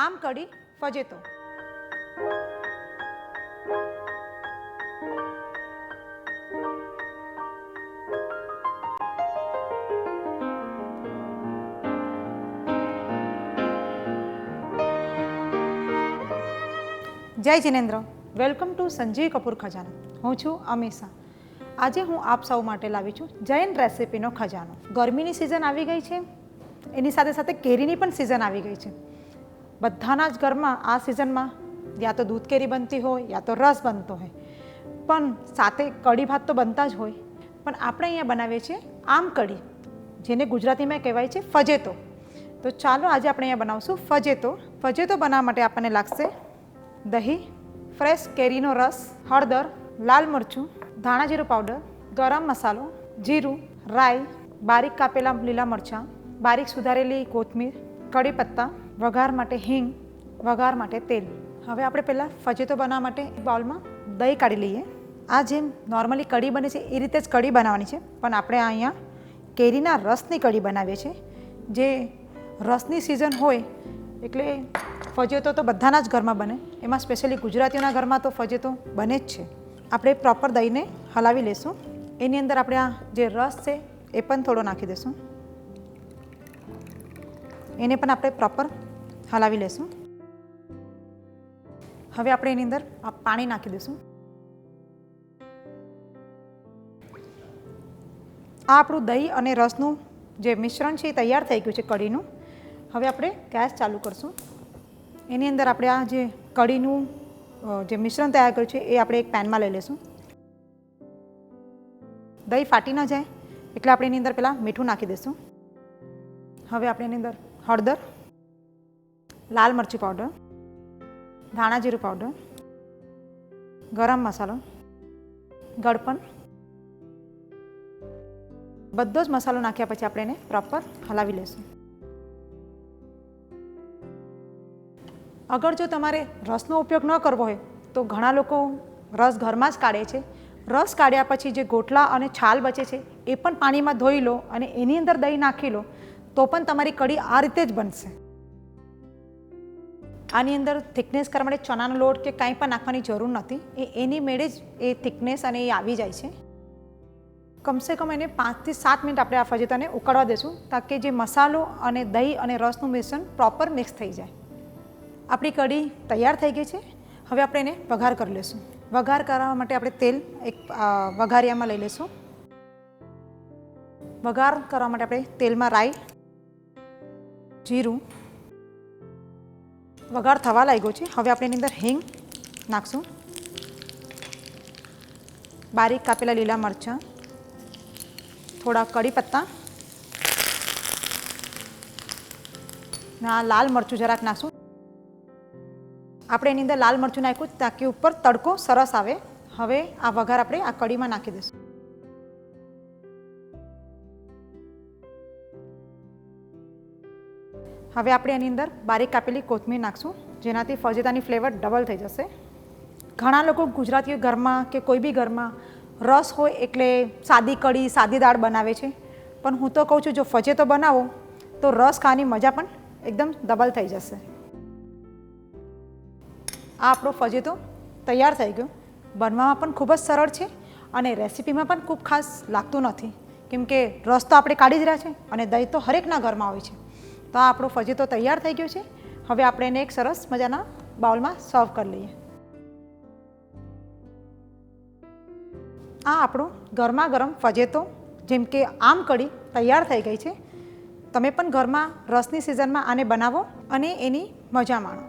આમ કઢી ફજેતો. જય Jinendra, welcome to Sanjeev Kapoor ખજાનો. હું છું અમીષા. આજે હું આપ સૌ માટે લાવી છું જૈન રેસિપીનો ખજાનો. ગરમીની સિઝન આવી ગઈ છે, એની સાથે સાથે કેરીની પણ સિઝન આવી ગઈ છે. બધાના જ ઘરમાં આ સિઝનમાં યા તો દૂધ કેરી બનતી હોય યા તો રસ બનતો હોય, પણ સાથે કઢી ભાત તો બનતા જ હોય. પણ આપણે અહીંયા બનાવીએ છીએ આમ કઢી, જેને ગુજરાતીમાં કહેવાય છે ફજેતો. તો ચાલો આજે આપણે અહીંયા બનાવશું ફજેતો. ફજેતો બનાવવા માટે આપણને લાગશે દહીં, ફ્રેશ કેરીનો રસ, હળદર, લાલ મરચું, ધાણા જીરું પાવડર, ગરમ મસાલો, જીરું, રાઈ, બારીક કાપેલા લીલા મરચાં, બારીક સુધારેલી કોથમીર, કઢી પત્તા, વઘાર માટે હિંગ, વઘાર માટે તેલ. હવે આપણે પહેલાં ફજેતો બનાવવા માટે બાઉલમાં દહીં કાઢી લઈએ. આ જેમ નોર્મલી કઢી બને છે એ રીતે જ કઢી બનાવવાની છે, પણ આપણે અહીંયા કેરીના રસની કઢી બનાવીએ છીએ. જે રસની સિઝન હોય એટલે ફજેતો તો બધાના જ ઘરમાં બને, એમાં સ્પેશિયલી ગુજરાતીઓના ઘરમાં તો ફજેતો બને જ છે. આપણે પ્રોપર દહીંને હલાવી લઈશું. એની અંદર આપણે આ જે રસ છે એ પણ થોડો નાખી દઈશું. એને પણ આપણે પ્રોપર હલાવી લઈશું. હવે આપણે એની અંદર આ પાણી નાખી દઈશું. આ આપણું દહીં અને રસનું જે મિશ્રણ છે એ તૈયાર થઈ ગયું છે કઢીનું. હવે આપણે ગેસ ચાલુ કરશું. એની અંદર આપણે આ જે કઢીનું જે મિશ્રણ તૈયાર કર્યું છે એ આપણે એક પેનમાં લઈ લઈશું. દહીં ફાટી ન જાય એટલે આપણે એની અંદર પહેલાં મીઠું નાખી દઈશું. હવે આપણે એની અંદર હળદર, લાલ મરચું પાવડર, ધાણા જીરું પાવડર, ગરમ મસાલો, ગળપણ, બધો જ મસાલો નાખ્યા પછી આપણે એને પ્રોપર હલાવી લઈશું. અગર જો તમારે રસનો ઉપયોગ ન કરવો હોય તો ઘણા લોકો રસ ઘરમાં જ કાઢે છે. રસ કાઢ્યા પછી જે ગોટલા અને છાલ બચે છે એ પણ પાણીમાં ધોઈ લો અને એની અંદર દહીં નાખી લો તો પણ તમારી કઢી આ રીતે જ બનશે. આની અંદર થિકનેસ કરવા માટે ચણાનો લોટ કે કાંઈ પણ નાખવાની જરૂર નથી. એની મેળે જ એ થિકનેસ અને એ આવી જાય છે. કમસે કમ એને 5 થી 7 મિનિટ આપણે આ ફજેતાને ઉકળવા દઈશું, તાકે જે મસાલો અને દહીં અને રસનું મિશ્રણ પ્રોપર મિક્સ થઈ જાય. આપણી કઢી તૈયાર થઈ ગઈ છે. હવે આપણે એને વઘાર કરી લઈશું. વઘાર કરવા માટે આપણે તેલ એક વઘારિયામાં લઈ લઈશું. વઘાર કરવા માટે આપણે તેલમાં રાઈ, જીરું, વઘાર થવા લાગ્યો છે. હવે આપણે એની અંદર હિંગ નાખશું, બારીક કાપેલા લીલા મરચાં, થોડા કઢી પત્તા, લાલ મરચું જરાક નાખશું. આપણે એની અંદર લાલ મરચું નાખ્યું તાકી ઉપર તડકો સરસ આવે. હવે આ વઘાર આપણે આ કઢીમાં નાખી દઈશું. હવે આપણે એની અંદર બારીક કાપેલી કોથમીર નાખશું, જેનાથી ફજેતાની ફ્લેવર ડબલ થઈ જશે. ઘણા લોકો ગુજરાતીઓ ઘરમાં કે કોઈ બી ઘરમાં રસ હોય એટલે સાદી કઢી, સાદી દાળ બનાવે છે, પણ હું તો કહું છું જો ફજેતો બનાવો તો રસ ખાવાની મજા પણ એકદમ ડબલ થઈ જશે. આ આપણો ફજેતો તૈયાર થઈ ગયો. બનવામાં પણ ખૂબ જ સરળ છે અને રેસિપીમાં પણ ખૂબ ખાસ લાગતું નથી, કેમ કે રસ તો આપણે કાઢી જ રહ્યા છે અને દહીં તો હરેકના ઘરમાં હોય છે. તો આ આપણો ફજેતો તૈયાર થઈ ગયો છે. હવે આપણે એને એક સરસ મજાના બાઉલમાં સર્વ કરી લઈએ. આ આપણો ગરમા ગરમ ફજેતો જેમ કે આમ કઢી તૈયાર થઈ ગઈ છે. તમે પણ ઘરમાં રસની સિઝનમાં આને બનાવો અને એની મજા માણો.